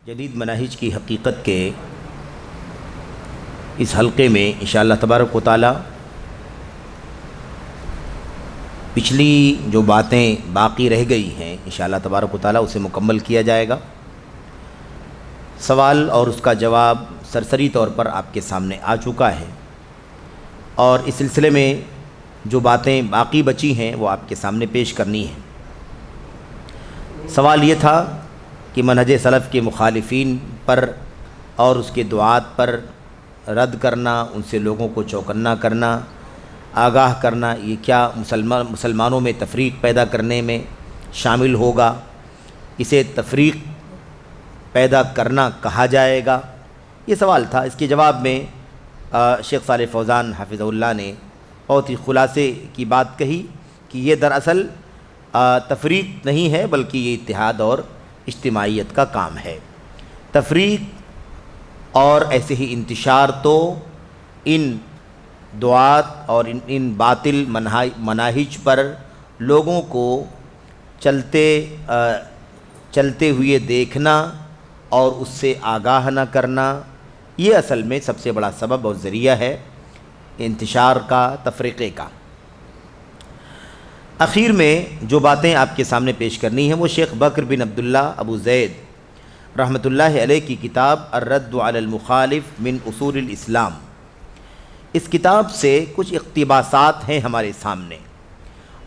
جدید مناہج کی حقیقت کے اس حلقے میں انشاءاللہ تبارک و تعالی پچھلی جو باتیں باقی رہ گئی ہیں انشاءاللہ تبارک و تعالی اسے مکمل کیا جائے گا۔ سوال اور اس کا جواب سرسری طور پر آپ کے سامنے آ چکا ہے، اور اس سلسلے میں جو باتیں باقی بچی ہیں وہ آپ کے سامنے پیش کرنی ہیں۔ سوال یہ تھا کہ منہج سلف کے مخالفین پر اور اس کے دعات پر رد کرنا، ان سے لوگوں کو چوکنا کرنا، آگاہ کرنا، یہ کیا مسلمانوں میں تفریق پیدا کرنے میں شامل ہوگا؟ اسے تفریق پیدا کرنا کہا جائے گا؟ یہ سوال تھا۔ اس کے جواب میں شیخ صالح فوزان حفظہ اللہ نے بہت ہی خلاصے کی بات کہی کہ یہ دراصل تفریق نہیں ہے بلکہ یہ اتحاد اور اجتماعیت کا کام ہے۔ تفریق اور ایسے ہی انتشار تو ان دعات اور ان باطل مناہج پر لوگوں کو چلتے ہوئے دیکھنا اور اس سے آگاہ نہ کرنا، یہ اصل میں سب سے بڑا سبب اور ذریعہ ہے انتشار کا، تفریقے کا۔ اخیر میں جو باتیں آپ کے سامنے پیش کرنی ہیں وہ شیخ بکر بن عبداللہ ابو زید رحمۃ اللہ علیہ کی کتاب الرد علی المخالف من اصول الاسلام، اس کتاب سے کچھ اقتباسات ہیں ہمارے سامنے،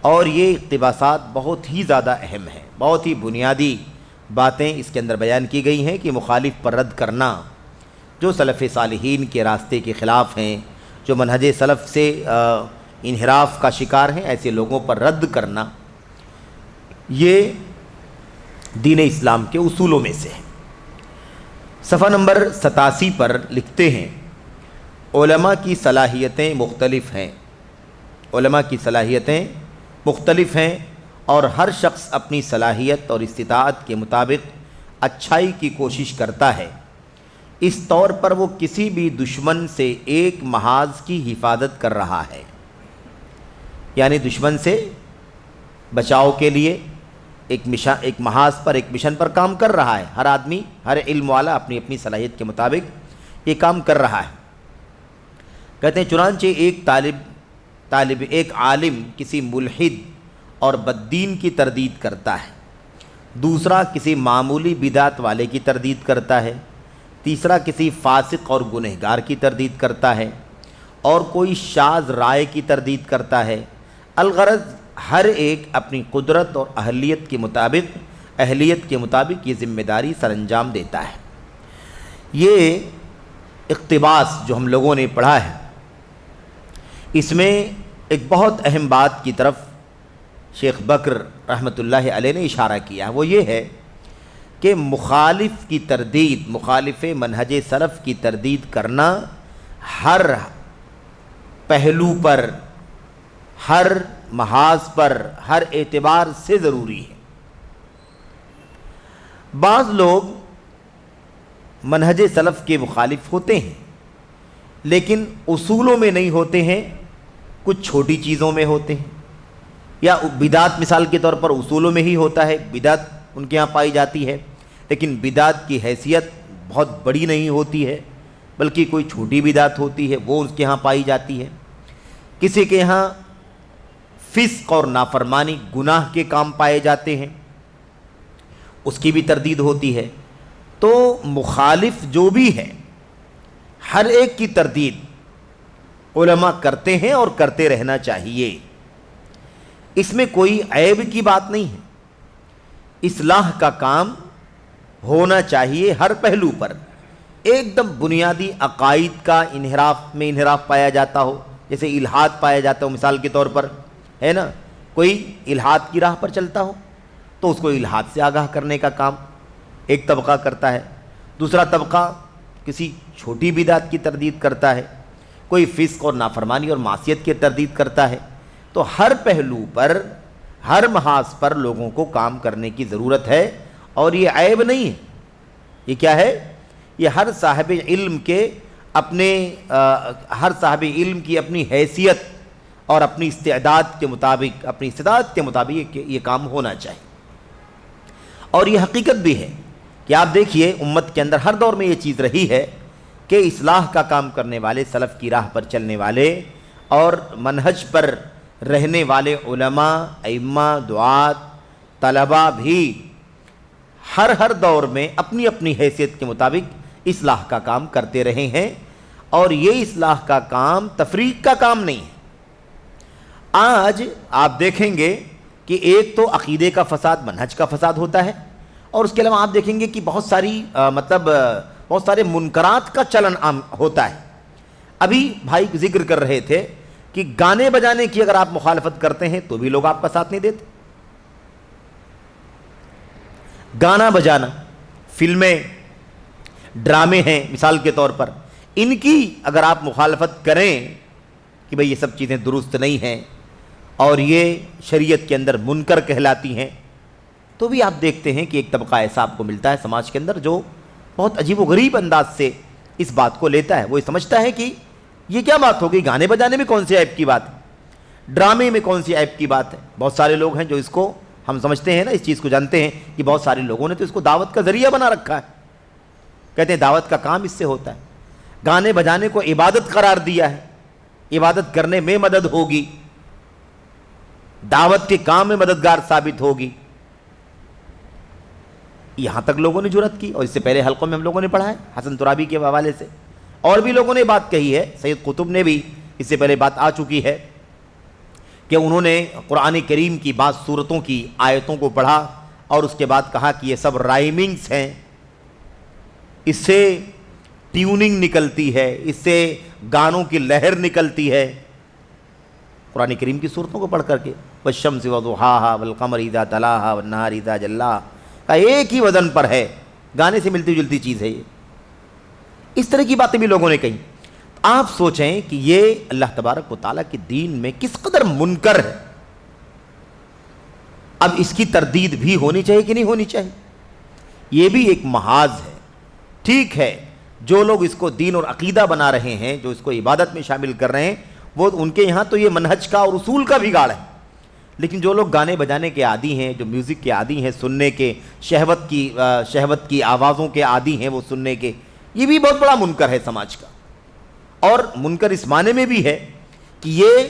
اور یہ اقتباسات بہت ہی زیادہ اہم ہیں، بہت ہی بنیادی باتیں اس کے اندر بیان کی گئی ہیں کہ مخالف پر رد کرنا، جو سلف صالحین کے راستے کے خلاف ہیں، جو منہج سلف سے انحراف کا شکار ہیں، ایسے لوگوں پر رد کرنا یہ دین اسلام کے اصولوں میں سے ہے۔ صفحہ نمبر 87 پر لکھتے ہیں، علماء کی صلاحیتیں مختلف ہیں، علماء کی صلاحیتیں مختلف ہیں، اور ہر شخص اپنی صلاحیت اور استطاعت کے مطابق اچھائی کی کوشش کرتا ہے، اس طور پر وہ کسی بھی دشمن سے ایک محاذ کی حفاظت کر رہا ہے، یعنی دشمن سے بچاؤ کے لیے ایک محاذ پر، ایک مشن پر کام کر رہا ہے۔ ہر آدمی، ہر علم والا اپنی اپنی صلاحیت کے مطابق یہ کام کر رہا ہے۔ کہتے ہیں چنانچہ ایک عالم کسی ملحد اور بددین کی تردید کرتا ہے، دوسرا کسی معمولی بدعت والے کی تردید کرتا ہے، تیسرا کسی فاسق اور گنہگار کی تردید کرتا ہے، اور کوئی شاذ رائے کی تردید کرتا ہے۔ الغرض ہر ایک اپنی قدرت اور اہلیت کے مطابق یہ ذمہ داری سر انجام دیتا ہے۔ یہ اقتباس جو ہم لوگوں نے پڑھا ہے، اس میں ایک بہت اہم بات کی طرف شیخ بکر رحمۃ اللہ علیہ نے اشارہ کیا، وہ یہ ہے کہ مخالف کی تردید، مخالف منہج سلف کی تردید کرنا ہر پہلو پر، ہر محاذ پر، ہر اعتبار سے ضروری ہے۔ بعض لوگ منہج سلف کے مخالف ہوتے ہیں لیکن اصولوں میں نہیں ہوتے ہیں، کچھ چھوٹی چیزوں میں ہوتے ہیں، یا بدعت مثال کے طور پر اصولوں میں ہی ہوتا ہے، بدعت ان کے ہاں پائی جاتی ہے، لیکن بدعت کی حیثیت بہت بڑی نہیں ہوتی ہے بلکہ کوئی چھوٹی بدعت ہوتی ہے، وہ اس کے ہاں پائی جاتی ہے۔ کسی کے ہاں فسق اور نافرمانی، گناہ کے کام پائے جاتے ہیں، اس کی بھی تردید ہوتی ہے۔ تو مخالف جو بھی ہے، ہر ایک کی تردید علماء کرتے ہیں اور کرتے رہنا چاہیے، اس میں کوئی عیب کی بات نہیں ہے۔ اصلاح کا کام ہونا چاہیے ہر پہلو پر۔ ایک دم بنیادی عقائد کا انحراف پایا جاتا ہو، جیسے الحاد پایا جاتا ہو مثال کے طور پر، ہے نا، کوئی الحاد کی راہ پر چلتا ہو تو اس کو الحاد سے آگاہ کرنے کا کام ایک طبقہ کرتا ہے، دوسرا طبقہ کسی چھوٹی بدعت کی تردید کرتا ہے، کوئی فسق اور نافرمانی اور معصیت کی تردید کرتا ہے۔ تو ہر پہلو پر، ہر محاذ پر لوگوں کو کام کرنے کی ضرورت ہے، اور یہ عیب نہیں ہے۔ یہ کیا ہے؟ یہ ہر صاحب علم کی اپنی حیثیت اور اپنی استعداد کے مطابق یہ کام ہونا چاہیے۔ اور یہ حقیقت بھی ہے کہ آپ دیکھیے امت کے اندر ہر دور میں یہ چیز رہی ہے کہ اصلاح کا کام کرنے والے، سلف کی راہ پر چلنے والے اور منہج پر رہنے والے علماء، ائمہ، دعات، طلباء بھی ہر دور میں اپنی اپنی حیثیت کے مطابق اصلاح کا کام کرتے رہے ہیں، اور یہ اصلاح کا کام تفریق کا کام نہیں ہے۔ آج آپ دیکھیں گے کہ ایک تو عقیدے کا فساد، منہج کا فساد ہوتا ہے، اور اس کے علاوہ آپ دیکھیں گے کہ بہت سارے منکرات کا چلن عام ہوتا ہے۔ ابھی بھائی ذکر کر رہے تھے کہ گانے بجانے کی اگر آپ مخالفت کرتے ہیں تو بھی لوگ آپ کا ساتھ نہیں دیتے۔ گانا بجانا، فلمیں، ڈرامے ہیں مثال کے طور پر، ان کی اگر آپ مخالفت کریں کہ بھئی یہ سب چیزیں درست نہیں ہیں اور یہ شریعت کے اندر منکر کہلاتی ہیں، تو بھی آپ دیکھتے ہیں کہ ایک طبقہ ایسا آپ کو ملتا ہے سماج کے اندر جو بہت عجیب و غریب انداز سے اس بات کو لیتا ہے۔ وہ سمجھتا ہے کہ یہ کیا بات ہوگی، گانے بجانے میں کون سی عیب کی بات ہے، ڈرامے میں کون سی عیب کی بات ہے۔ بہت سارے لوگ ہیں جو اس کو ہم سمجھتے ہیں نا، اس چیز کو جانتے ہیں کہ بہت سارے لوگوں نے تو اس کو دعوت کا ذریعہ بنا رکھا ہے، کہتے ہیں دعوت کا کام اس سے ہوتا ہے، گانے بجانے کو عبادت قرار دیا ہے، عبادت کرنے میں مدد ہوگی، دعوت کے کام میں مددگار ثابت ہوگی۔ یہاں تک لوگوں نے جرأت کی، اور اس سے پہلے حلقوں میں ہم لوگوں نے پڑھا ہے حسن ترابی کے حوالے سے، اور بھی لوگوں نے بات کہی ہے، سید قطب نے بھی اس سے پہلے بات آ چکی ہے کہ انہوں نے قرآن کریم کی بعض سورتوں کی آیتوں کو پڑھا اور اس کے بعد کہا کہ یہ سب رائمنگز ہیں، اس سے ٹیوننگ نکلتی ہے، اس سے گانوں کی لہر نکلتی ہے، قرآن کریم کی صورتوں کو پڑھ کر کے۔ والشمس وضحاها والقمر اذا تلاها والنهار اذا جلاها کا ایک ہی وزن پر ہے، گانے سے ملتی جلتی چیز ہے یہ۔ اس طرح کی باتیں بھی لوگوں نے کہیں۔ آپ سوچیں کہ یہ اللہ تبارک و تعالیٰ کے دین میں کس قدر منکر ہے۔ اب اس کی تردید بھی ہونی چاہیے کہ نہیں ہونی چاہیے، یہ بھی ایک محاذ ہے۔ ٹھیک ہے، جو لوگ اس کو دین اور عقیدہ بنا رہے ہیں، جو اس کو عبادت میں شامل کر رہے ہیں، وہ ان کے یہاں تو یہ منہج کا اور اصول کا بگاڑ ہے، لیکن جو لوگ گانے بجانے کے عادی ہیں، جو میوزک کے عادی ہیں، سننے کے، شہوت کی آوازوں کے عادی ہیں وہ سننے کے، یہ بھی بہت بڑا منکر ہے سماج کا۔ اور منکر اس معنی میں بھی ہے کہ یہ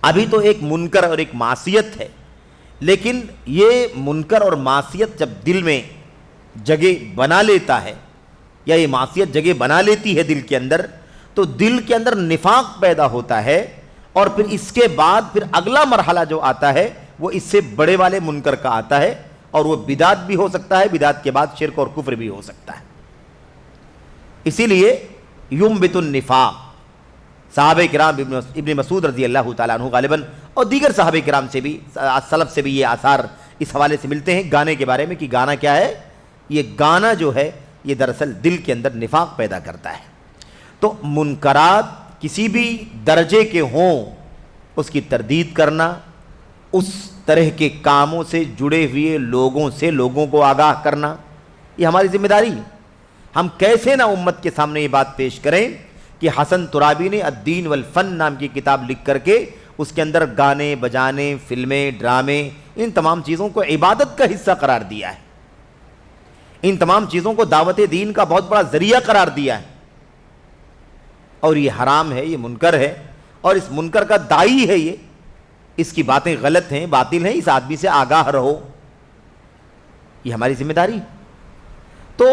ابھی تو ایک منکر اور ایک معصیت ہے، لیکن یہ منکر اور معصیت جب دل میں جگہ بنا لیتا ہے، یا یہ معصیت جگہ بنا لیتی ہے دل کے اندر، تو دل کے اندر نفاق پیدا ہوتا ہے، اور پھر اس کے بعد پھر اگلا مرحلہ جو آتا ہے وہ اس سے بڑے والے منکر کا آتا ہے، اور وہ بدعت بھی ہو سکتا ہے، بدعت کے بعد شرک اور کفر بھی ہو سکتا ہے۔ اسی لیے ینبت النفاق، صحابہ کرام ابن مسعود رضی اللہ تعالیٰ عنہ غالباً اور دیگر صحابہ کرام سے بھی، سلف سے بھی یہ آثار اس حوالے سے ملتے ہیں گانے کے بارے میں کہ گانا کیا ہے، یہ گانا جو ہے یہ دراصل دل کے اندر نفاق پیدا کرتا ہے۔ تو منکرات کسی بھی درجے کے ہوں، اس کی تردید کرنا، اس طرح کے کاموں سے جڑے ہوئے لوگوں سے لوگوں کو آگاہ کرنا، یہ ہماری ذمہ داری ہے۔ ہم کیسے نہ امت کے سامنے یہ بات پیش کریں کہ حسن ترابی نے الدین والفن نام کی کتاب لکھ کر کے اس کے اندر گانے بجانے، فلمیں، ڈرامے، ان تمام چیزوں کو عبادت کا حصہ قرار دیا ہے، ان تمام چیزوں کو دعوت دین کا بہت بڑا ذریعہ قرار دیا ہے، اور یہ حرام ہے، یہ منکر ہے، اور اس منکر کا داعی ہے یہ، اس کی باتیں غلط ہیں، باطل ہیں، اس آدمی سے آگاہ رہو، یہ ہماری ذمہ داری۔ تو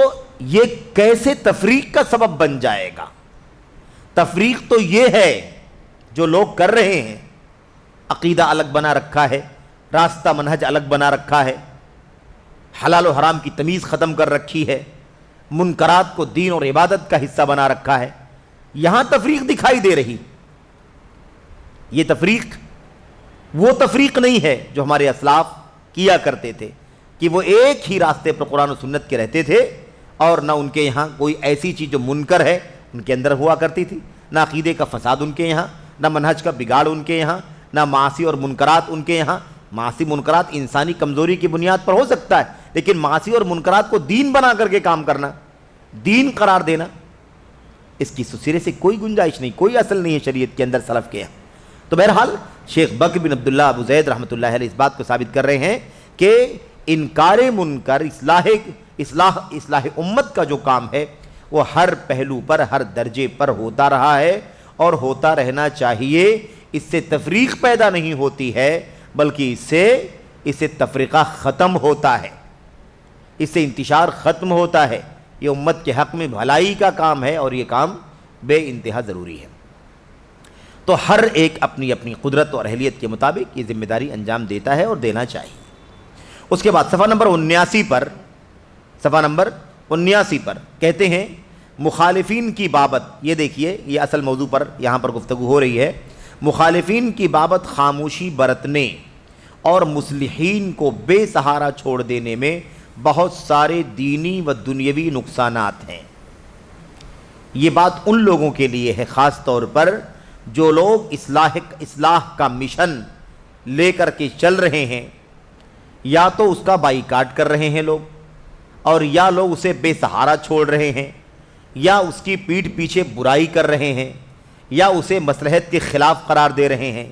یہ کیسے تفریق کا سبب بن جائے گا؟ تفریق تو یہ ہے جو لوگ کر رہے ہیں، عقیدہ الگ بنا رکھا ہے، راستہ منہج الگ بنا رکھا ہے، حلال و حرام کی تمیز ختم کر رکھی ہے، منکرات کو دین اور عبادت کا حصہ بنا رکھا ہے، یہاں تفریق دکھائی دے رہی۔ یہ تفریق وہ تفریق نہیں ہے جو ہمارے اسلاف کیا کرتے تھے کہ وہ ایک ہی راستے پر قرآن و سنت کے رہتے تھے، اور نہ ان کے یہاں کوئی ایسی چیز جو منکر ہے ان کے اندر ہوا کرتی تھی، نہ عقیدے کا فساد ان کے یہاں، نہ منہج کا بگاڑ ان کے یہاں، نہ معاصی اور منکرات ان کے یہاں۔ معاصی منکرات انسانی کمزوری کی بنیاد پر ہو سکتا ہے، لیکن معاصی اور منکرات کو دین بنا کر کے کام کرنا، دین قرار دینا، اس کی سرے سے کوئی گنجائش نہیں، کوئی اصل نہیں ہے شریعت کے اندر سلف کے یہاں۔ تو بہرحال شیخ بکر بن عبداللہ ابو زید رحمۃ اللہ علیہ اس بات کو ثابت کر رہے ہیں کہ انکار منکر، اصلاح امت کا جو کام ہے وہ ہر پہلو پر، ہر درجے پر ہوتا رہا ہے اور ہوتا رہنا چاہیے۔ اس سے تفریق پیدا نہیں ہوتی ہے، بلکہ اس سے تفریقہ ختم ہوتا ہے، اس سے انتشار ختم ہوتا ہے۔ یہ امت کے حق میں بھلائی کا کام ہے اور یہ کام بے انتہا ضروری ہے۔ تو ہر ایک اپنی اپنی قدرت اور اہلیت کے مطابق یہ ذمہ داری انجام دیتا ہے اور دینا چاہیے۔ اس کے بعد صفحہ نمبر 79 پر کہتے ہیں مخالفین کی بابت، یہ دیکھیے یہ اصل موضوع پر یہاں پر گفتگو ہو رہی ہے، مخالفین کی بابت خاموشی برتنے اور مصلحین کو بے سہارا چھوڑ دینے میں بہت سارے دینی و دنیاوی نقصانات ہیں۔ یہ بات ان لوگوں کے لیے ہے خاص طور پر جو لوگ اصلاح کا مشن لے کر کے چل رہے ہیں، یا تو اس کا بائیکاٹ کر رہے ہیں لوگ، اور یا لوگ اسے بے سہارا چھوڑ رہے ہیں، یا اس کی پیٹھ پیچھے برائی کر رہے ہیں، یا اسے مصلحت کے خلاف قرار دے رہے ہیں،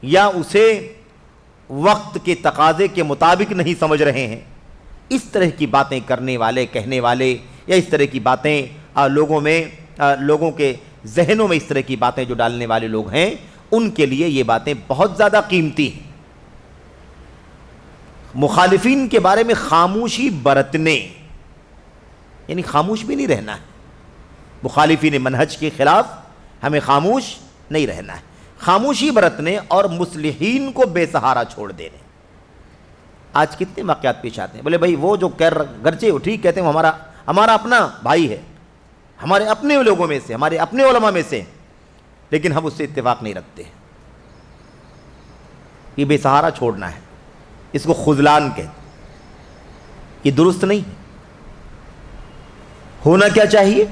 یا اسے وقت کے تقاضے کے مطابق نہیں سمجھ رہے ہیں۔ اس طرح کی باتیں کرنے والے، کہنے والے، یا اس طرح کی باتیں لوگوں کے ذہنوں میں اس طرح کی باتیں جو ڈالنے والے لوگ ہیں، ان کے لیے یہ باتیں بہت زیادہ قیمتی ہیں۔ مخالفین کے بارے میں خاموشی برتنے، یعنی خاموش بھی نہیں رہنا ہے۔ مخالفین منہج کے خلاف ہمیں خاموش نہیں رہنا ہے، خاموشی برتنے اور مصلحین کو بے سہارا چھوڑ دینے۔ آج کتنے واقعات پیش آتے ہیں، بولے بھائی وہ جو گرچہ وہ ٹھیک کہتے ہیں، وہ ہمارا اپنا بھائی ہے، ہمارے اپنے لوگوں میں سے، ہمارے اپنے علماء میں سے، لیکن ہم اس سے اتفاق نہیں رکھتے ہیں۔ یہ بے سہارا چھوڑنا ہے، اس کو خذلان کہتے ہیں، یہ درست نہیں ہے۔ ہونا کیا چاہیے؟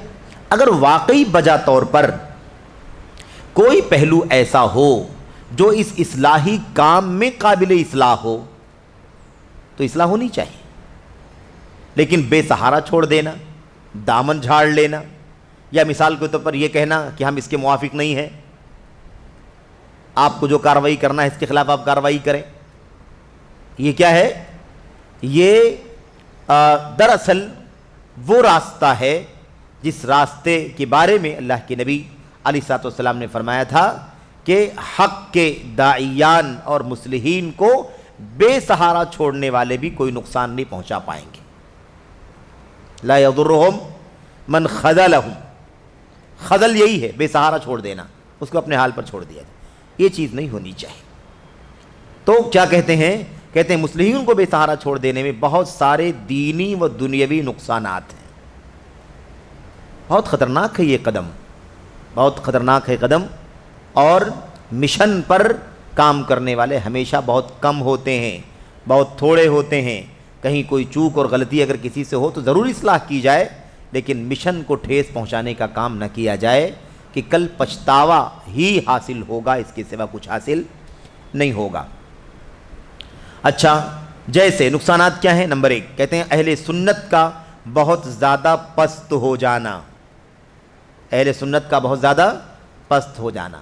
اگر واقعی بجا طور پر کوئی پہلو ایسا ہو جو اس اصلاحی کام میں قابل اصلاح ہو تو اصلاح ہونی چاہیے، لیکن بے سہارا چھوڑ دینا، دامن جھاڑ لینا، یا مثال کے طور پر یہ کہنا کہ ہم اس کے موافق نہیں ہیں، آپ کو جو کارروائی کرنا ہے اس کے خلاف آپ کارروائی کریں، یہ کیا ہے؟ یہ دراصل وہ راستہ ہے جس راستے کے بارے میں اللہ کے نبی علیہ الصلوۃ والسلام نے فرمایا تھا کہ حق کے داعیان اور مصلحین کو بے سہارا چھوڑنے والے بھی کوئی نقصان نہیں پہنچا پائیں گے۔ لا یضرہم من خذلہم، خذل یہی ہے، بے سہارا چھوڑ دینا، اس کو اپنے حال پر چھوڑ دیا جائے، یہ چیز نہیں ہونی چاہیے۔ تو کیا کہتے ہیں مصلحین کو بے سہارا چھوڑ دینے میں بہت سارے دینی و دنیاوی نقصانات ہیں۔ بہت خطرناک ہے یہ قدم، بہت خطرناک ہے قدم، اور مشن پر کام کرنے والے ہمیشہ بہت کم ہوتے ہیں، بہت تھوڑے ہوتے ہیں۔ کہیں کوئی چوک اور غلطی اگر کسی سے ہو تو ضرور اصلاح کی جائے، لیکن مشن کو ٹھیس پہنچانے کا کام نہ کیا جائے کہ کل پچھتاوا ہی حاصل ہوگا، اس کے سوا کچھ حاصل نہیں ہوگا۔ اچھا، جیسے نقصانات کیا ہیں؟ نمبر 1 کہتے ہیں اہل سنت کا بہت زیادہ پست ہو جانا، اہل سنت کا بہت زیادہ پست ہو جانا۔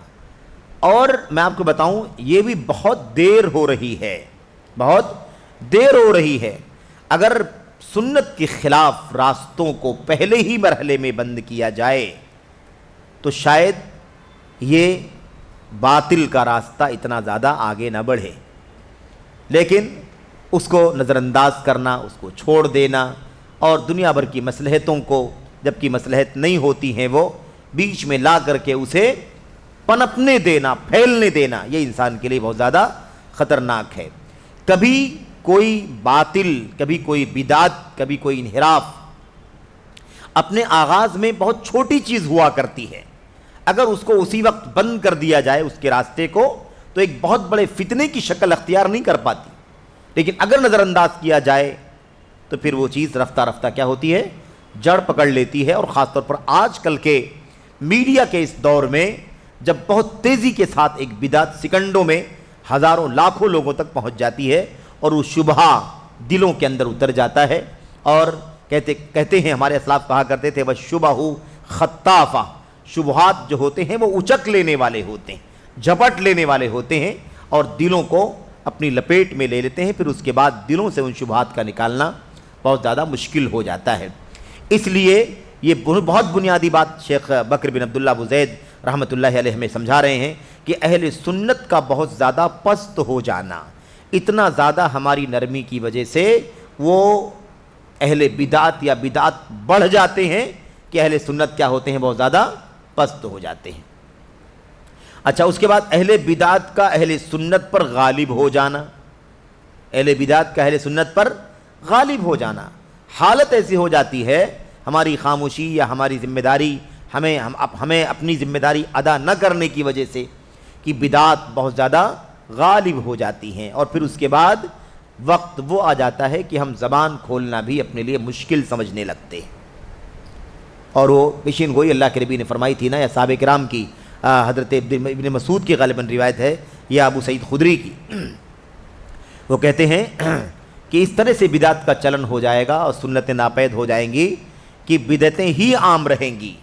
اور میں آپ کو بتاؤں یہ بھی بہت دیر ہو رہی ہے، بہت دیر ہو رہی ہے۔ اگر سنت کے خلاف راستوں کو پہلے ہی مرحلے میں بند کیا جائے تو شاید یہ باطل کا راستہ اتنا زیادہ آگے نہ بڑھے، لیکن اس کو نظر انداز کرنا، اس کو چھوڑ دینا، اور دنیا بھر کی مصلحتوں کو جبکہ مصلحت نہیں ہوتی ہیں وہ بیچ میں لا کر کے اسے پنپنے دینا، پھیلنے دینا، یہ انسان کے لیے بہت زیادہ خطرناک ہے۔ کبھی کوئی باطل، کبھی کوئی بدعت، کبھی کوئی انحراف اپنے آغاز میں بہت چھوٹی چیز ہوا کرتی ہے، اگر اس کو اسی وقت بند کر دیا جائے اس کے راستے کو تو ایک بہت بڑے فتنے کی شکل اختیار نہیں کر پاتی، لیکن اگر نظر انداز کیا جائے تو پھر وہ چیز رفتہ رفتہ کیا ہوتی ہے؟ جڑ پکڑ لیتی ہے۔ اور خاص طور پر آج کل کے میڈیا کے اس دور میں جب بہت تیزی کے ساتھ ایک بدعت سیکنڈوں میں ہزاروں لاکھوں لوگوں تک پہنچ جاتی ہے اور وہ شبہ دلوں کے اندر اتر جاتا ہے، اور کہتے ہیں ہمارے اسلاف کہا کرتے تھے وَالشُّبَہُ خَطَّافَہ، شبہات جو ہوتے ہیں وہ اچک لینے والے ہوتے ہیں، جھپٹ لینے والے ہوتے ہیں اور دلوں کو اپنی لپیٹ میں لے لیتے ہیں، پھر اس کے بعد دلوں سے ان شبہات کا نکالنا بہت زیادہ مشکل ہو جاتا ہے۔ اس لیے یہ بہت بنیادی بات شیخ بکر بن عبداللہ ابو زید رحمۃ اللہ علیہ ہمیں سمجھا رہے ہیں کہ اہل سنت کا بہت زیادہ پست ہو جانا، اتنا زیادہ ہماری نرمی کی وجہ سے وہ اہل بدعت یا بدعت بڑھ جاتے ہیں کہ اہل سنت کیا ہوتے ہیں، بہت زیادہ پست ہو جاتے ہیں۔ اچھا، اس کے بعد اہل بدعت کا اہل سنت پر غالب ہو جانا، اہل بدعت کا اہل سنت پر غالب ہو جانا، حالت ایسی ہو جاتی ہے ہماری خاموشی یا ہماری ذمہ داری ہمیں اپنی ذمہ داری ادا نہ کرنے کی وجہ سے کہ بدعات بہت زیادہ غالب ہو جاتی ہیں، اور پھر اس کے بعد وقت وہ آ جاتا ہے کہ ہم زبان کھولنا بھی اپنے لیے مشکل سمجھنے لگتے ہیں۔ اور وہ پیشین گوئی اللہ کے نبی نے فرمائی تھی نا، یا صحابہ کرام کی، حضرت ابن مسعود کی غالباً روایت ہے یا ابو سعید خدری کی، وہ کہتے ہیں کہ اس طرح سے بدعت کا چلن ہو جائے گا اور سنتیں ناپید ہو جائیں گی کہ بدعتیں ہی عام رہیں گی،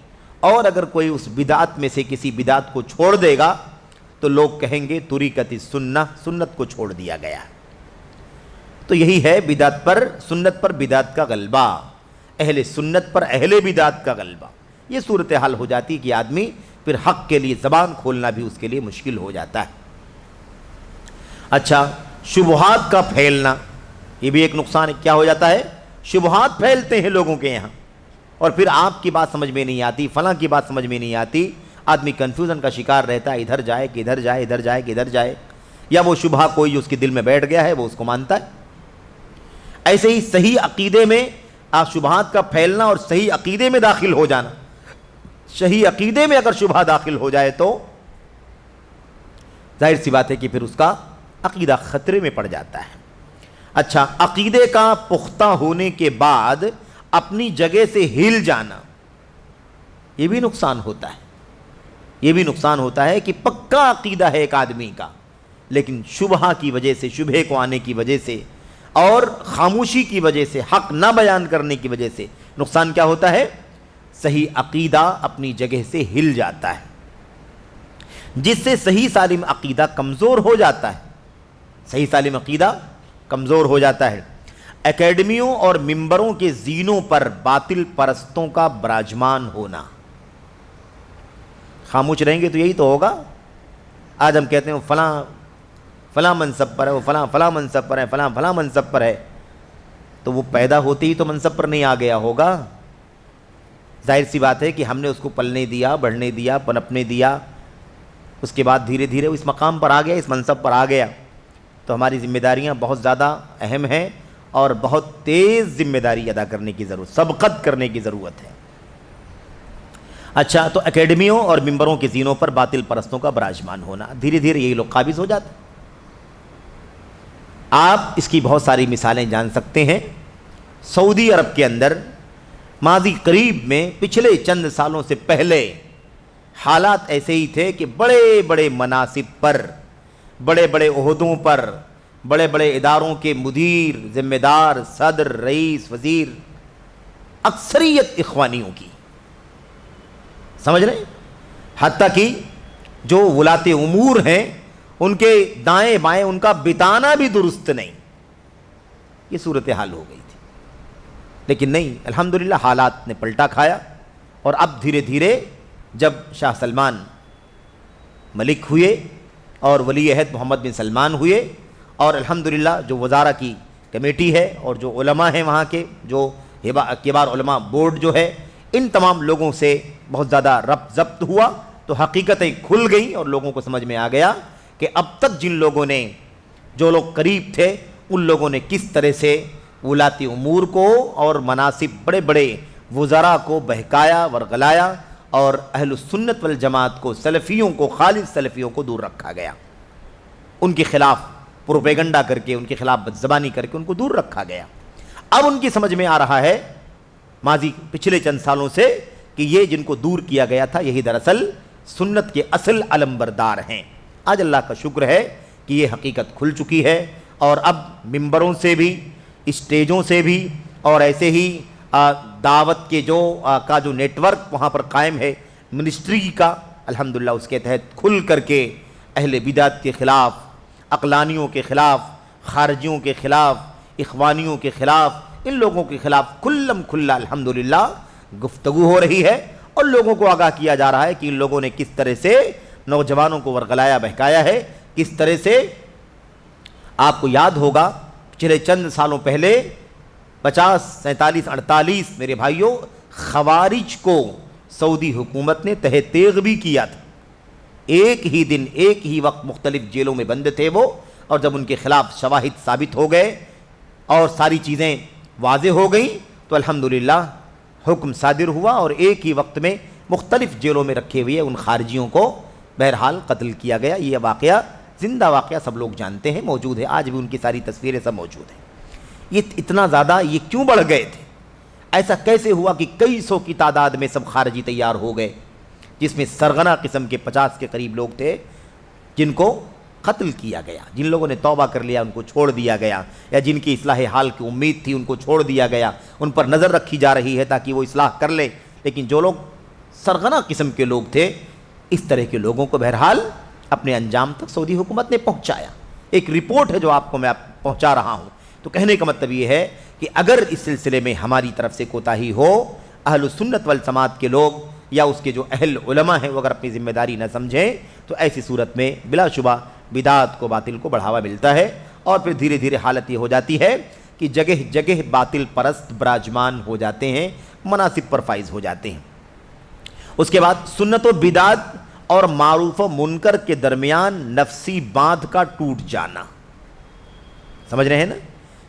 اور اگر کوئی اس بدعت میں سے کسی بدعت کو چھوڑ دے گا تو لوگ کہیں گے تریکت السنہ، سنت کو چھوڑ دیا گیا۔ تو یہی ہے بدعت پر سنت پر بدعت کا غلبہ، اہل سنت پر اہل بدعت کا غلبہ۔ یہ صورتحال ہو جاتی کہ آدمی پھر حق کے لیے زبان کھولنا بھی اس کے لیے مشکل ہو جاتا ہے۔ اچھا، شبہات کا پھیلنا، یہ بھی ایک نقصان ہے۔ کیا ہو جاتا ہے؟ شبہات پھیلتے ہیں لوگوں کے یہاں، اور پھر آپ کی بات سمجھ میں نہیں آتی، فلاں کی بات سمجھ میں نہیں آتی، آدمی کنفیوژن کا شکار رہتا ہے، ادھر جائے کہ ادھر جائے، ادھر جائے کہ ادھر جائے، یا وہ شبہہ کوئی جو اس کے دل میں بیٹھ گیا ہے وہ اس کو مانتا ہے۔ ایسے ہی صحیح عقیدے میں شبہات کا پھیلنا اور صحیح عقیدے میں داخل ہو جانا، صحیح عقیدے میں اگر شبہہ داخل ہو جائے تو ظاہر سی بات ہے کہ پھر اس کا عقیدہ خطرے میں پڑ جاتا ہے۔ اچھا، عقیدے کا پختہ ہونے کے بعد اپنی جگہ سے ہل جانا، یہ بھی نقصان ہوتا ہے۔ یہ بھی نقصان ہوتا ہے کہ پکا عقیدہ ہے ایک آدمی کا، لیکن شبہہ کی وجہ سے، شبہے کو آنے کی وجہ سے اور خاموشی کی وجہ سے، حق نہ بیان کرنے کی وجہ سے نقصان کیا ہوتا ہے؟ صحیح عقیدہ اپنی جگہ سے ہل جاتا ہے، جس سے صحیح سالم عقیدہ کمزور ہو جاتا ہے، صحیح سالم عقیدہ کمزور ہو جاتا ہے۔ اکیڈمیوں اور ممبروں کے زینوں پر باطل پرستوں کا براجمان ہونا، خاموش رہیں گے تو یہی تو ہوگا۔ آج ہم کہتے ہیں فلاں منصب پر ہے، وہ فلاں منصب پر ہے، فلاں منصب پر ہے، تو وہ پیدا ہوتے ہی تو منصب پر نہیں آ گیا ہوگا۔ ظاہر سی بات ہے کہ ہم نے اس کو پلنے دیا، بڑھنے دیا، پنپنے دیا، اس کے بعد دھیرے دھیرے اس مقام پر آ گیا، اس منصب پر آ گیا۔ تو ہماری ذمہ داریاں بہت زیادہ اہم ہیں اور بہت تیز ذمہ داری ادا کرنے کی ضرورت، سبقت کرنے کی ضرورت ہے۔ اچھا، تو اکیڈمیوں اور ممبروں کے زینوں پر باطل پرستوں کا براجمان ہونا، دھیرے دھیرے یہی لوگ قابض ہو جاتے ہیں۔ آپ اس کی بہت ساری مثالیں جان سکتے ہیں۔ سعودی عرب کے اندر ماضی قریب میں پچھلے چند سالوں سے پہلے حالات ایسے ہی تھے کہ بڑے بڑے مناصب پر، بڑے بڑے عہدوں پر، بڑے بڑے اداروں کے مدیر، ذمہ دار، صدر، رئیس، وزیر، اکثریت اخوانیوں کی، سمجھ رہے ہیں؟ حتیٰ کہ جو ولاۃ امور ہیں ان کے دائیں بائیں ان کا بتانا بھی درست نہیں، یہ صورتحال ہو گئی تھی۔ لیکن نہیں، الحمدللہ حالات نے پلٹا کھایا، اور اب دھیرے دھیرے جب شاہ سلمان ملک ہوئے اور ولی عہد محمد بن سلمان ہوئے، اور الحمدللہ جو وزارہ کی کمیٹی ہے اور جو علماء ہیں وہاں کے، جو کبار علماء بورڈ جو ہے، ان تمام لوگوں سے بہت زیادہ ربط ضبط ہوا، تو حقیقتیں کھل گئیں اور لوگوں کو سمجھ میں آ گیا کہ اب تک جن لوگوں نے، جو لوگ قریب تھے، ان لوگوں نے کس طرح سے ولاتی امور کو اور مناصب بڑے بڑے وزراء کو بہکایا، ورغلایا، اور اہل السنت والجماعت کو، سلفیوں کو، خالص سلفیوں کو دور رکھا گیا، ان کے خلاف پروپیگنڈا کر کے، ان کے خلاف بدزبانی کر کے ان کو دور رکھا گیا۔ اب ان کی سمجھ میں آ رہا ہے ماضی پچھلے چند سالوں سے کہ یہ جن کو دور کیا گیا تھا یہی دراصل سنت کے اصل علمبردار ہیں۔ آج اللہ کا شکر ہے کہ یہ حقیقت کھل چکی ہے، اور اب ممبروں سے بھی، اسٹیجوں سے بھی، اور ایسے ہی دعوت کے جو نیٹ ورک وہاں پر قائم ہے منسٹری کا، الحمدللہ اس کے تحت کھل کر کے اہل بدعت کے خلاف، عقلانیوں کے خلاف، خارجیوں کے خلاف، اخوانیوں کے خلاف ان لوگوں کے خلاف کھلم کھلا الحمدللہ گفتگو ہو رہی ہے، اور لوگوں کو آگاہ کیا جا رہا ہے کہ ان لوگوں نے کس طرح سے نوجوانوں کو ورغلایا بہکایا ہے، کس طرح سے آپ کو یاد ہوگا پچھلے چند سالوں پہلے 50 47 48 میرے بھائیوں خوارج کو سعودی حکومت نے تہہ تیغ بھی کیا تھا، ایک ہی دن ایک ہی وقت مختلف جیلوں میں بند تھے وہ، اور جب ان کے خلاف شواہد ثابت ہو گئے اور ساری چیزیں واضح ہو گئیں تو الحمدللہ حکم صادر ہوا اور ایک ہی وقت میں مختلف جیلوں میں رکھے ہوئے ان خارجیوں کو بہرحال قتل کیا گیا۔ یہ واقعہ زندہ واقعہ سب لوگ جانتے ہیں، موجود ہے، آج بھی ان کی ساری تصویریں سب موجود ہیں۔ یہ اتنا زیادہ یہ کیوں بڑھ گئے تھے؟ ایسا کیسے ہوا کہ کئی سو کی تعداد میں سب خارجی تیار ہو گئے، جس میں سرغنہ قسم کے 50 کے قریب لوگ تھے جن کو قتل کیا گیا، جن لوگوں نے توبہ کر لیا ان کو چھوڑ دیا گیا، یا جن کی اصلاح حال کی امید تھی ان کو چھوڑ دیا گیا، ان پر نظر رکھی جا رہی ہے تاکہ وہ اصلاح کر لے۔ لیکن جو لوگ سرغنہ قسم کے لوگ تھے، اس طرح کے لوگوں کو بہرحال اپنے انجام تک سعودی حکومت نے پہنچایا۔ ایک رپورٹ ہے جو آپ کو میں پہنچا رہا ہوں، تو کہنے کا مطلب یہ ہے کہ اگر اس سلسلے میں ہماری طرف سے کوتاہی ہو، اہل سنت والجماعت کے لوگ یا اس کے جو اہل علماء ہیں وہ اگر اپنی ذمہ داری نہ سمجھیں تو ایسی صورت میں بلا شبہ بدعت کو باطل کو بڑھاوا ملتا ہے، اور پھر دھیرے دھیرے حالت یہ ہو جاتی ہے کہ جگہ جگہ باطل پرست براجمان ہو جاتے ہیں، مناصب پر فائز ہو جاتے ہیں۔ اس کے بعد سنت و بدعت اور معروف و منکر کے درمیان نفسی باندھ کا ٹوٹ جانا، سمجھ رہے ہیں نا؟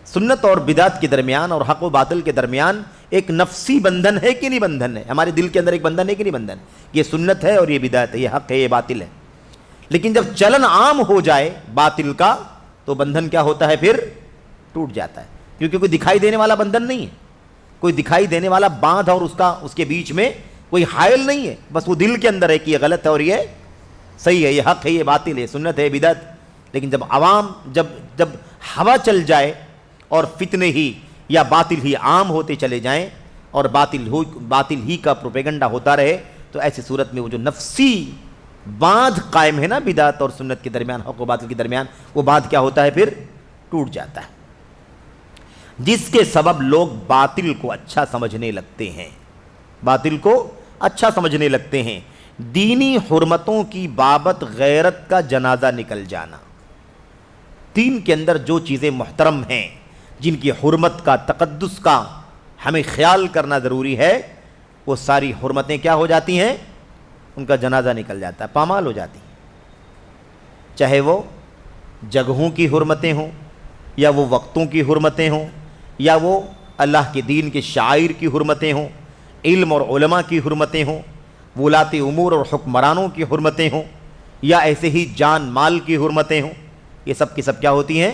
سنت اور بدعت کے درمیان اور حق و باطل کے درمیان ایک نفسی بندھن ہے کہ نہیں بندھن ہے؟ ہمارے دل کے اندر ایک بندھن ہے کہ نہیں بندھن؟ یہ سنت ہے اور یہ بدعت ہے، یہ حق ہے یہ باطل ہے۔ لیکن جب چلن عام ہو جائے باطل کا تو بندھن کیا ہوتا ہے؟ پھر ٹوٹ جاتا ہے، کیونکہ کوئی دکھائی دینے والا بندھن نہیں ہے، کوئی دکھائی دینے والا باندھ اور اس کے بیچ میں کوئی حائل نہیں ہے، بس وہ دل کے اندر ہے کہ یہ غلط ہے اور یہ صحیح ہے، یہ حق ہے یہ باطل ہے، سنت ہے بدعت۔ لیکن جب عوام جب ہوا چل جائے اور فتنے ہی یا باطل ہی عام ہوتے چلے جائیں اور باطل ہی کا پروپیگنڈا ہوتا رہے، تو ایسی صورت میں وہ جو نفسی باندھ قائم ہے نا بدعت اور سنت کے درمیان، حق و باطل کے درمیان، وہ باندھ کیا ہوتا ہے؟ پھر ٹوٹ جاتا ہے، جس کے سبب لوگ باطل کو اچھا سمجھنے لگتے ہیں، باطل کو اچھا سمجھنے لگتے ہیں۔ دینی حرمتوں کی بابت غیرت کا جنازہ نکل جانا، دین کے اندر جو چیزیں محترم ہیں، جن کی حرمت کا تقدس کا ہمیں خیال کرنا ضروری ہے، وہ ساری حرمتیں کیا ہو جاتی ہیں؟ ان کا جنازہ نکل جاتا ہے، پامال ہو جاتی ہیں، چاہے وہ جگہوں کی حرمتیں ہوں یا وہ وقتوں کی حرمتیں ہوں یا وہ اللہ کے دین کے شعائر کی حرمتیں ہوں، علم اور علماء کی حرمتیں ہوں، ولاۃ امور اور حکمرانوں کی حرمتیں ہوں، یا ایسے ہی جان مال کی حرمتیں ہوں، یہ سب کی سب کیا ہوتی ہیں؟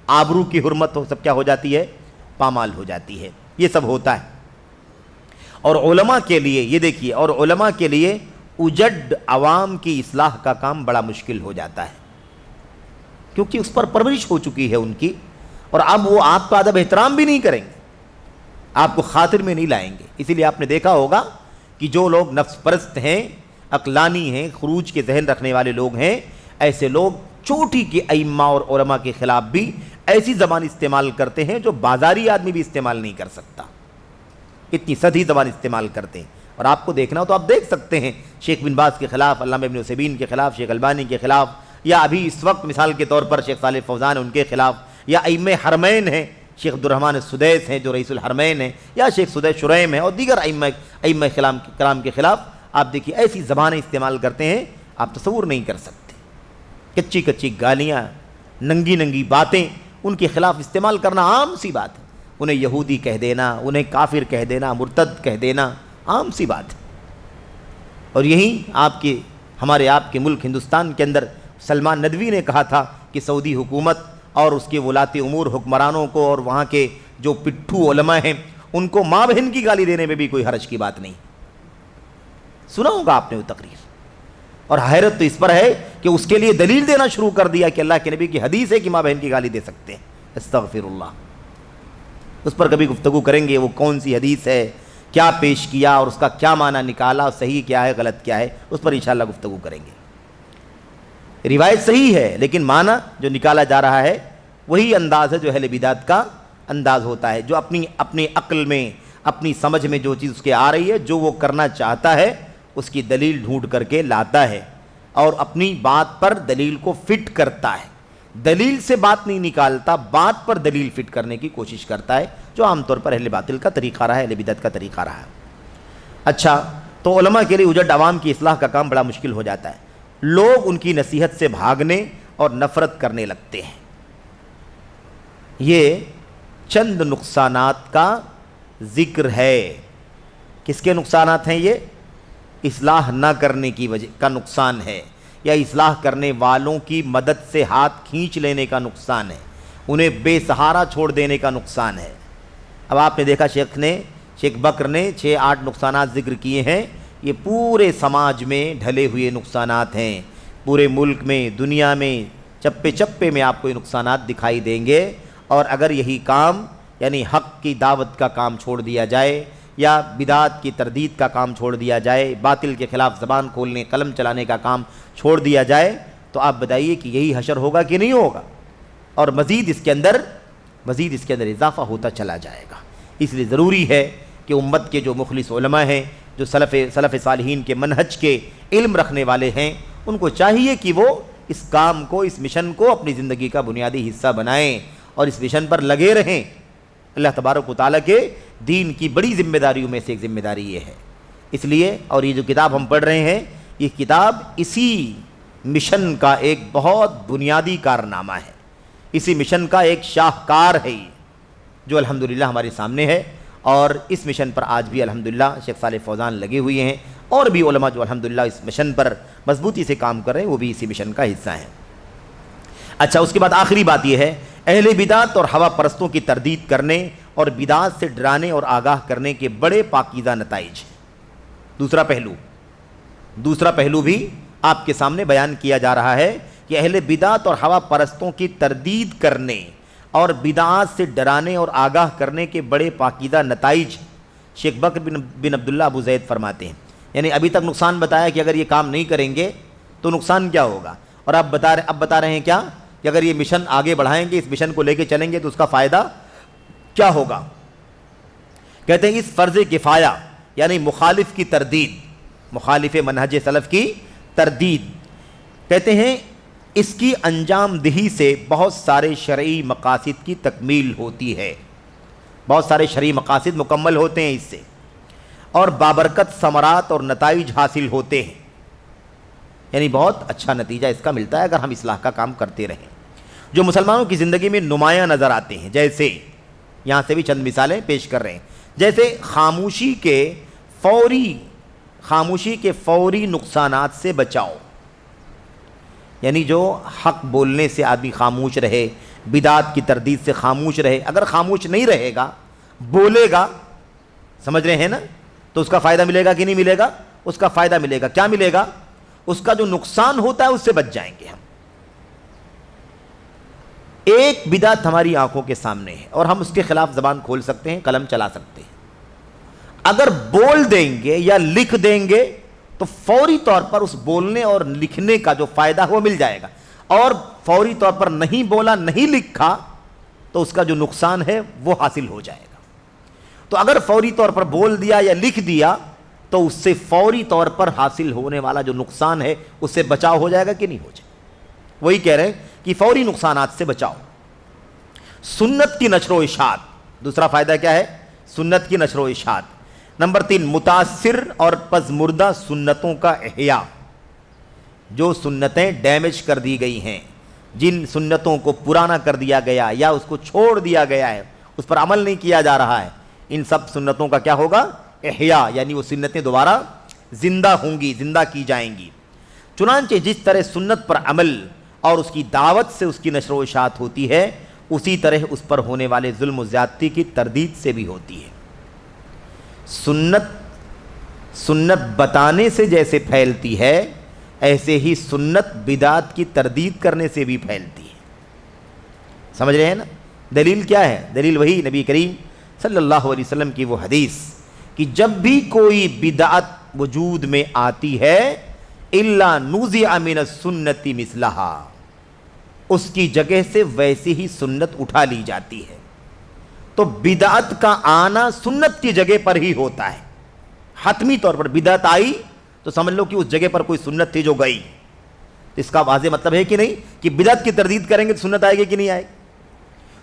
آبرو کی حرمت ہو سب کیا ہو جاتی ہے؟ پامال ہو جاتی ہے، یہ سب ہوتا ہے۔ اور علماء کے لیے یہ دیکھیے، اور علماء کے لیے اجڈ عوام کی اصلاح کا کام بڑا مشکل ہو جاتا ہے، کیونکہ اس پر پرورش ہو چکی ہے ان کی، اور اب وہ آپ کا ادب احترام بھی نہیں کریں گے، آپ کو خاطر میں نہیں لائیں گے۔ اسی لیے آپ نے دیکھا ہوگا کہ جو لوگ نفس پرست ہیں، عقلانی ہیں، خروج کے ذہن رکھنے والے لوگ ہیں، ایسے لوگ چوٹی کے ائمہ اور علماء کے خلاف بھی ایسی زبان استعمال کرتے ہیں جو بازاری آدمی بھی استعمال نہیں کر سکتا، اتنی سدھی زبان استعمال کرتے ہیں۔ اور آپ کو دیکھنا ہو تو آپ دیکھ سکتے ہیں، شیخ بن باز کے خلاف، علامہ ابن عثیمین کے خلاف، شیخ البانی کے خلاف، یا ابھی اس وقت مثال کے طور پر شیخ صالح فوزان ان کے خلاف، یا ائمہ حرمین ہیں، شیخ عبدالرحمن السدیس ہیں جو رئیس الحرمین ہیں، یا شیخ سدیس شریم ہیں، اور دیگر ائمہ کرام کے خلاف آپ دیکھیے ایسی زبانیں استعمال کرتے ہیں آپ تصور نہیں کر سکتے، کچی کچی گالیاں، ننگی ننگی باتیں ان کے خلاف استعمال کرنا عام سی بات ہے، انہیں یہودی کہہ دینا، انہیں کافر کہہ دینا، مرتد کہہ دینا عام سی بات ہے۔ اور یہی ہمارے آپ کے ملک ہندوستان کے اندر سلمان ندوی نے کہا تھا کہ سعودی حکومت اور اس کے ولاۃ امور حکمرانوں کو اور وہاں کے جو پٹھو علماء ہیں ان کو ماں بہن کی گالی دینے میں بھی کوئی حرج کی بات نہیں۔ سنا ہوگا آپ نے وہ تقریر، اور حیرت تو اس پر ہے کہ اس کے لیے دلیل دینا شروع کر دیا کہ اللہ کے نبی کی حدیث ہے کہ ماں بہن کی گالی دے سکتے ہیں، استغفر اللہ۔ اس پر کبھی گفتگو کریں گے، وہ کون سی حدیث ہے، کیا پیش کیا اور اس کا کیا معنی نکالا، صحیح کیا ہے غلط کیا ہے، اس پر انشاءاللہ گفتگو کریں گے۔ روایت صحیح ہے لیکن معنی جو نکالا جا رہا ہے وہی انداز ہے جو اہل بدعت کا انداز ہوتا ہے، جو اپنی عقل میں، اپنی سمجھ میں جو چیز اس کے آ رہی ہے، جو وہ کرنا چاہتا ہے اس کی دلیل ڈھونڈ کر کے لاتا ہے اور اپنی بات پر دلیل کو فٹ کرتا ہے، دلیل سے بات نہیں نکالتا، بات پر دلیل فٹ کرنے کی کوشش کرتا ہے، جو عام طور پر اہل باطل کا طریقہ رہا ہے، اہل بدعت کا طریقہ رہا ہے۔ اچھا، تو علماء کے لیے اجڑ عوام کی اصلاح کا کام بڑا مشکل ہو جاتا ہے، لوگ ان کی نصیحت سے بھاگنے اور نفرت کرنے لگتے ہیں۔ یہ چند نقصانات کا ذکر ہے۔ کس کے نقصانات ہیں یہ؟ اصلاح نہ کرنے کی وجہ کا نقصان ہے، یا اصلاح کرنے والوں کی مدد سے ہاتھ کھینچ لینے کا نقصان ہے، انہیں بے سہارا چھوڑ دینے کا نقصان ہے۔ اب آپ نے دیکھا شیخ بکر نے 6-8 نقصانات ذکر کیے ہیں، یہ پورے سماج میں ڈھلے ہوئے نقصانات ہیں، پورے ملک میں، دنیا میں، چپے چپے میں آپ کو یہ نقصانات دکھائی دیں گے۔ اور اگر یہی کام یعنی حق کی دعوت کا کام چھوڑ دیا جائے، یا بدعات کی تردید کا کام چھوڑ دیا جائے، باطل کے خلاف زبان کھولنے، قلم چلانے کا کام چھوڑ دیا جائے، تو آپ بتائیے کہ یہی حشر ہوگا کہ نہیں ہوگا؟ اور مزید اس کے اندر اضافہ ہوتا چلا جائے گا۔ اس لیے ضروری ہے کہ امت کے جو مخلص علماء ہیں، جو سلف صالحین کے منہج کے علم رکھنے والے ہیں، ان کو چاہیے کہ وہ اس کام کو، اس مشن کو اپنی زندگی کا بنیادی حصہ بنائیں اور اس مشن پر لگے رہیں۔ اللہ تبارک و تعالیٰ کے دین کی بڑی ذمہ داریوں میں سے ایک ذمہ داری یہ ہے۔ اس لیے، اور یہ جو کتاب ہم پڑھ رہے ہیں، یہ کتاب اسی مشن کا ایک بہت بنیادی کارنامہ ہے، اسی مشن کا ایک شاہکار ہے یہ، جو الحمدللہ ہمارے سامنے ہے۔ اور اس مشن پر آج بھی الحمدللہ شیخ صالح فوزان لگے ہوئے ہیں، اور بھی علماء جو الحمدللہ اس مشن پر مضبوطی سے کام کر رہے ہیں، وہ بھی اسی مشن کا حصہ ہیں۔ اچھا، اس کے بعد آخری بات یہ ہے، اہل بدعت اور ہوا پرستوں کی تردید کرنے اور بدعات سے ڈرانے اور آگاہ کرنے کے بڑے پاکیزہ نتائج ہیں۔ دوسرا پہلو بھی آپ کے سامنے بیان کیا جا رہا ہے کہ اہل بدعت اور ہوا پرستوں کی تردید کرنے اور بدعات سے ڈرانے اور آگاہ کرنے کے بڑے پاکیزہ نتائج شیخ بکر بن عبداللہ ابو زید فرماتے ہیں۔ یعنی ابھی تک نقصان بتایا کہ اگر یہ کام نہیں کریں گے تو نقصان کیا ہوگا، اور اب بتا رہے ہیں کیا کہ اگر یہ مشن آگے بڑھائیں گے، اس مشن کو لے کے چلیں گے تو اس کا فائدہ کیا ہوگا۔ کہتے ہیں اس فرض کفایہ یعنی مخالف کی تردید، مخالف منہج سلف کی تردید، کہتے ہیں اس کی انجام دہی سے بہت سارے شرعی مقاصد کی تکمیل ہوتی ہے، بہت سارے شرعی مقاصد مکمل ہوتے ہیں اس سے، اور بابرکت ثمرات اور نتائج حاصل ہوتے ہیں۔ یعنی بہت اچھا نتیجہ اس کا ملتا ہے اگر ہم اصلاح کا کام کرتے رہیں، جو مسلمانوں کی زندگی میں نمایاں نظر آتے ہیں۔ جیسے یہاں سے بھی چند مثالیں پیش کر رہے ہیں، جیسے خاموشی کے فوری نقصانات سے بچاؤ، یعنی جو حق بولنے سے آدمی خاموش رہے، بدعات کی تردید سے خاموش رہے، اگر خاموش نہیں رہے گا، بولے گا، سمجھ رہے ہیں نا، تو اس کا فائدہ ملے گا کہ نہیں ملے گا؟ اس کا فائدہ ملے گا۔ کیا ملے گا؟ اس کا جو نقصان ہوتا ہے اس سے بچ جائیں گے ہم۔ ایک بدعت ہماری آنکھوں کے سامنے ہے اور ہم اس کے خلاف زبان کھول سکتے ہیں، قلم چلا سکتے ہیں، اگر بول دیں گے یا لکھ دیں گے تو فوری طور پر اس بولنے اور لکھنے کا جو فائدہ ہے وہ مل جائے گا، اور فوری طور پر نہیں بولا، نہیں لکھا تو اس کا جو نقصان ہے وہ حاصل ہو جائے گا۔ تو اگر فوری طور پر بول دیا یا لکھ دیا تو اس سے فوری طور پر حاصل ہونے والا جو نقصان ہے اس سے بچاؤ ہو جائے گا کہ نہیں ہو جائے گا؟ وہی کہہ رہے ہیں کہ فوری نقصانات سے بچاؤ۔ سنت کی نشر و اشاعت، دوسرا فائدہ کیا ہے؟ سنت کی نشر و اشاعت۔ نمبر 3، متاثر اور پزمردہ سنتوں کا احیاء، جو سنتیں ڈیمیج کر دی گئی ہیں، جن سنتوں کو پرانا کر دیا گیا یا اس کو چھوڑ دیا گیا ہے، اس پر عمل نہیں کیا جا رہا ہے، ان سب سنتوں کا کیا ہوگا؟ احیاء، یعنی وہ سنتیں دوبارہ زندہ ہوں گی، زندہ کی جائیں گی۔ چنانچہ جس طرح سنت پر عمل اور اس کی دعوت سے اس کی نشر و اشاعت ہوتی ہے، اسی طرح اس پر ہونے والے ظلم و زیادتی کی تردید سے بھی ہوتی ہے۔ سنت بتانے سے جیسے پھیلتی ہے، ایسے ہی سنت بدعات کی تردید کرنے سے بھی پھیلتی ہے۔ سمجھ رہے ہیں نا؟ دلیل کیا ہے؟ دلیل وہی نبی کریم صلی اللہ علیہ وسلم کی وہ حدیث کہ جب بھی کوئی بدعت وجود میں آتی ہے، الا نُزِعَ مِنَ السُّنَّةِ مِثْلَهَا، اس کی جگہ سے ویسی ہی سنت اٹھا لی جاتی ہے، تو بدعت کا آنا سنت کی جگہ پر ہی ہوتا ہے. حتمی طور پر بدعت آئی تو سمجھ لو کہ اس جگہ پر کوئی سنت تھی جو گئی. اس کا واضح مطلب ہے کہ نہیں کہ بدعت کی تردید کریں گے تو سنت آئے گی کہ نہیں آئے گی.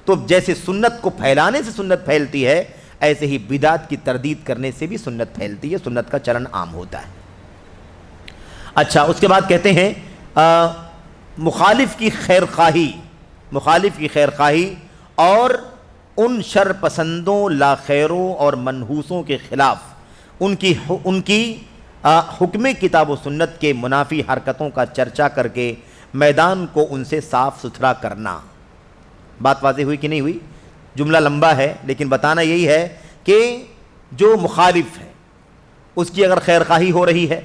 تو جیسے سنت کو پھیلانے سے سنت پھیلتی ہے، ایسے ہی بدعت کی تردید کرنے سے بھی سنت پھیلتی ہے، سنت کا چلن عام ہوتا ہے. اچھا، اس کے بعد کہتے ہیں مخالف کی خیر خواہی اور ان شر پسندوں، لا خیروں اور منحوسوں کے خلاف ان کی حکم کتاب و سنت کے منافی حرکتوں کا چرچا کر کے میدان کو ان سے صاف ستھرا کرنا. بات واضح ہوئی کہ نہیں ہوئی؟ جملہ لمبا ہے لیکن بتانا یہی ہے کہ جو مخالف ہے اس کی اگر خیر خواہی ہو رہی ہے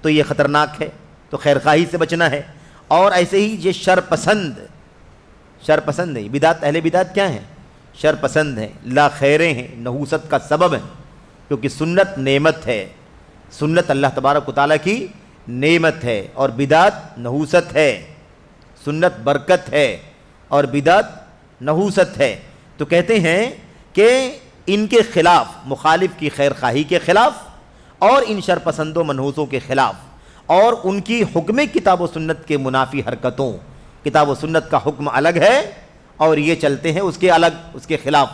تو یہ خطرناک ہے، تو خیر خواہی سے بچنا ہے. اور ایسے ہی یہ شر پسند ہے. بدعت، اہل بدعت کیا ہیں؟ شر پسند ہیں، لا خیریں ہیں، نحوست کا سبب ہیں. کیونکہ سنت نعمت ہے، سنت اللہ تبارک و تعالیٰ کی نعمت ہے اور بدعت نحوست ہے. سنت برکت ہے اور بدعت نحوست ہے. تو کہتے ہیں کہ ان کے خلاف، مخالف کی خیر خواہی کے خلاف اور ان شر پسندوں منحوسوں کے خلاف اور ان کی حکم کتاب و سنت کے منافی حرکتوں، کتاب و سنت کا حکم الگ ہے اور یہ چلتے ہیں اس کے الگ، اس کے خلاف.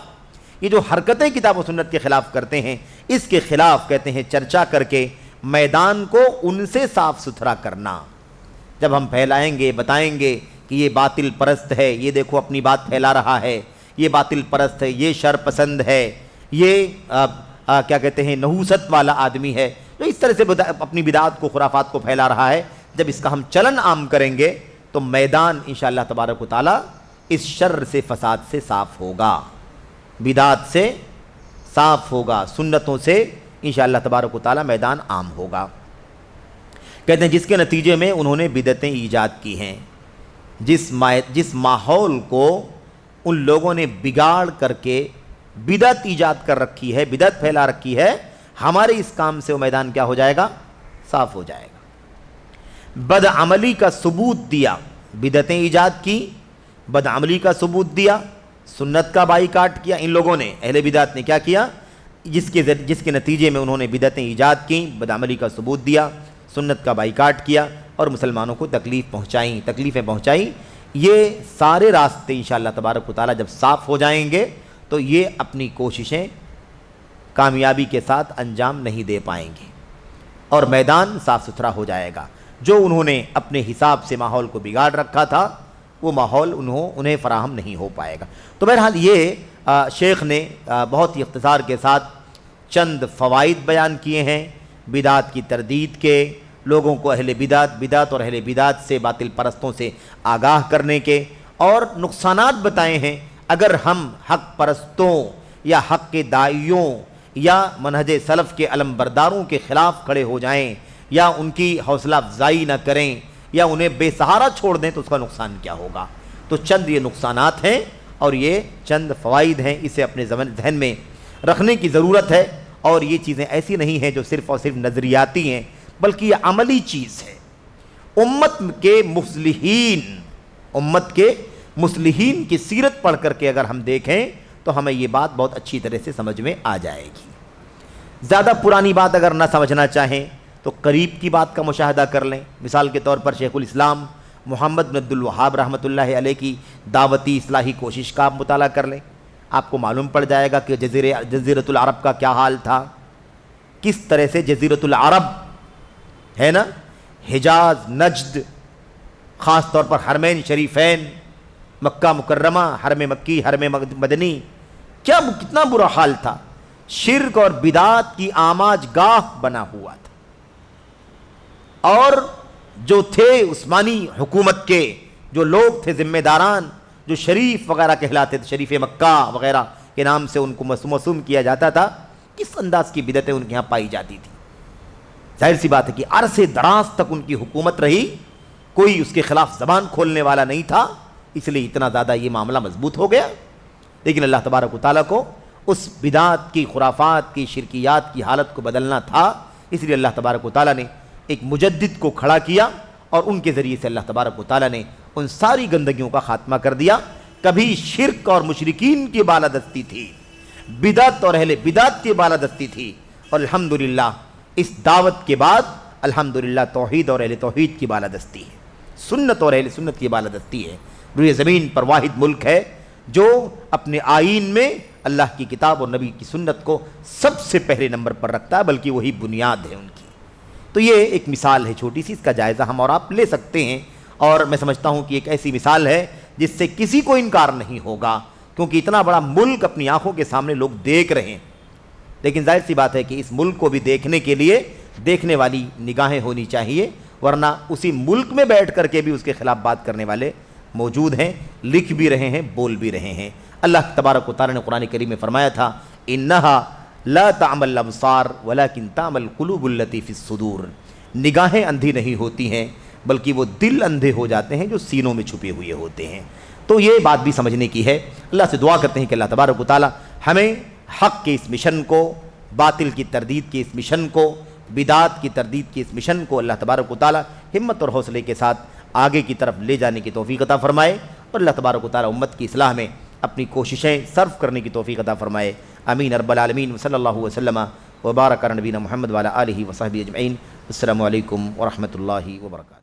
یہ جو حرکتیں کتاب و سنت کے خلاف کرتے ہیں، اس کے خلاف کہتے ہیں چرچا کر کے میدان کو ان سے صاف ستھرا کرنا. جب ہم پھیلائیں گے، بتائیں گے کہ یہ باطل پرست ہے، یہ دیکھو اپنی بات پھیلا رہا ہے، یہ باطل پرست ہے، یہ شر پسند ہے، یہ کیا کہتے ہیں نحوست والا آدمی ہے، تو اس طرح سے اپنی بدعات کو، خرافات کو پھیلا رہا ہے. جب اس کا ہم چلن عام کریں گے تو میدان انشاءاللہ تبارک و تعالی اس شر سے، فساد سے صاف ہوگا، بدعات سے صاف ہوگا، سنتوں سے انشاءاللہ تبارک و تعالی میدان عام ہوگا. کہتے ہیں جس کے نتیجے میں انہوں نے بدعتیں ایجاد کی ہیں. جس ماحول کو ان لوگوں نے بگاڑ کر کے بدعت ایجاد کر رکھی ہے، بدعت پھیلا رکھی ہے، ہمارے اس کام سے وہ میدان کیا ہو جائے گا؟ صاف ہو جائے گا. بدعملی کا ثبوت دیا، بدعتیں ایجاد کی، بدعملی کا ثبوت دیا، سنت کا بائیکاٹ کیا. ان لوگوں نے، اہل بدعت نے کیا کیا؟ جس کے نتیجے میں انہوں نے بدعتیں ایجاد کیں، بدعملی کا ثبوت دیا، سنت کا بائیکاٹ کیا اور مسلمانوں کو تکلیفیں پہنچائیں. یہ سارے راستے انشاءاللہ تبارک و تعالی جب صاف ہو جائیں گے تو یہ اپنی کوششیں کامیابی کے ساتھ انجام نہیں دے پائیں گے اور میدان صاف ستھرا ہو جائے گا. جو انہوں نے اپنے حساب سے ماحول کو بگاڑ رکھا تھا وہ ماحول انہیں فراہم نہیں ہو پائے گا. تو بہرحال یہ شیخ نے بہت ہی اختصار کے ساتھ چند فوائد بیان کیے ہیں بدعات کی تردید کے، لوگوں کو بدعت اور اہل بدعت سے، باطل پرستوں سے آگاہ کرنے کے، اور نقصانات بتائے ہیں اگر ہم حق پرستوں یا حق کے داعیوں یا منہج سلف کے علم برداروں کے خلاف کھڑے ہو جائیں یا ان کی حوصلہ افزائی نہ کریں یا انہیں بے سہارا چھوڑ دیں تو اس کا نقصان کیا ہوگا. تو چند یہ نقصانات ہیں اور یہ چند فوائد ہیں، اسے اپنے ذہن میں رکھنے کی ضرورت ہے. اور یہ چیزیں ایسی نہیں ہیں جو صرف اور صرف نظریاتی ہیں بلکہ یہ عملی چیز ہے. امت کے مصلحین کی سیرت پڑھ کر کے اگر ہم دیکھیں تو ہمیں یہ بات بہت اچھی طرح سے سمجھ میں آ جائے گی. زیادہ پرانی بات اگر نہ سمجھنا چاہیں تو قریب کی بات کا مشاہدہ کر لیں. مثال کے طور پر شیخ الاسلام محمد بن عبد الوہاب رحمۃ اللہ علیہ کی دعوتی اصلاحی کوشش کا آپ مطالعہ کر لیں. آپ کو معلوم پڑ جائے گا کہ جزیرۃ العرب کا کیا حال تھا، کس طرح سے جزیرۃ العرب ہے نا، حجاز، نجد، خاص طور پر حرمین شریفین، مکہ مکرمہ، حرم مکی، حرم مدنی، کتنا برا حال تھا. شرک اور بدعات کی آماج گاہ بنا ہوا تھا. اور جو تھے عثمانی حکومت کے جو لوگ تھے ذمہ داران، جو شریف وغیرہ کہلاتے تھے، شریف مکہ وغیرہ کے نام سے ان کو موسوم کیا جاتا تھا، کس انداز کی بدعتیں ان کے ہاں پائی جاتی تھی. ظاہر سی بات ہے کہ عرصے دراز تک ان کی حکومت رہی، کوئی اس کے خلاف زبان کھولنے والا نہیں تھا، اس لیے اتنا زیادہ یہ معاملہ مضبوط ہو گیا. لیکن اللہ تبارک و تعالیٰ کو اس بدعات کی، خرافات کی، شرکیات کی حالت کو بدلنا تھا، اس لیے اللہ تبارک و تعالیٰ نے ایک مجدد کو کھڑا کیا اور ان کے ذریعے سے اللہ تبارک و تعالیٰ نے ان ساری گندگیوں کا خاتمہ کر دیا. کبھی شرک اور مشرکین کی بالادستی تھی، بدعت اور اہل بدعت کی بالادستی تھی، اور الحمدللہ اس دعوت کے بعد الحمدللہ توحید اور اہل توحید کی بالادستی ہے، سنت اور اہل سنت کی بالادستی ہے۔ روئے زمین پر واحد ملک ہے جو اپنے آئین میں اللہ کی کتاب اور نبی کی سنت کو سب سے پہلے نمبر پر رکھتا ہے، بلکہ وہی بنیاد ہے ان کی۔ تو یہ ایک مثال ہے چھوٹی سی، اس کا جائزہ ہم اور آپ لے سکتے ہیں، اور میں سمجھتا ہوں کہ ایک ایسی مثال ہے جس سے کسی کو انکار نہیں ہوگا، کیونکہ اتنا بڑا ملک اپنی آنکھوں کے سامنے لوگ دیکھ رہے ہیں۔ لیکن ظاہر سی بات ہے کہ اس ملک کو بھی دیکھنے کے لیے دیکھنے والی نگاہیں ہونی چاہیے، ورنہ اسی ملک میں بیٹھ کر کے بھی اس کے خلاف بات کرنے والے موجود ہیں، لکھ بھی رہے ہیں، بول بھی رہے ہیں۔ اللہ تبارک و تعالی نے قرآن کریم میں فرمایا تھا انہا لا تعمل الابصار ولکن تعمل القلوب التی فی الصدور، نگاہیں اندھی نہیں ہوتی ہیں بلکہ وہ دل اندھے ہو جاتے ہیں جو سینوں میں چھپے ہوئے ہوتے ہیں۔ تو یہ بات بھی سمجھنے کی ہے۔ اللہ سے دعا کرتے ہیں کہ اللہ تبارک و تعالی ہمیں حق کے اس مشن کو، باطل کی تردید کے اس مشن کو، بدعات کی تردید کے اس مشن کو اللہ تبارک و تعالی ہمت اور حوصلے کے ساتھ آگے کی طرف لے جانے کی توفیق عطا فرمائے، اور اللہ تبارک و تعالی امت کی اصلاح میں اپنی کوششیں صرف کرنے کی توفیق عطا فرمائے۔ آمین رب العالمین، صلی اللہ وسلم وبارک علی نبینا محمد وعلی آلہ وصحبہ اجمعین۔ السلام علیکم ورحمۃ اللہ وبرکاتہ۔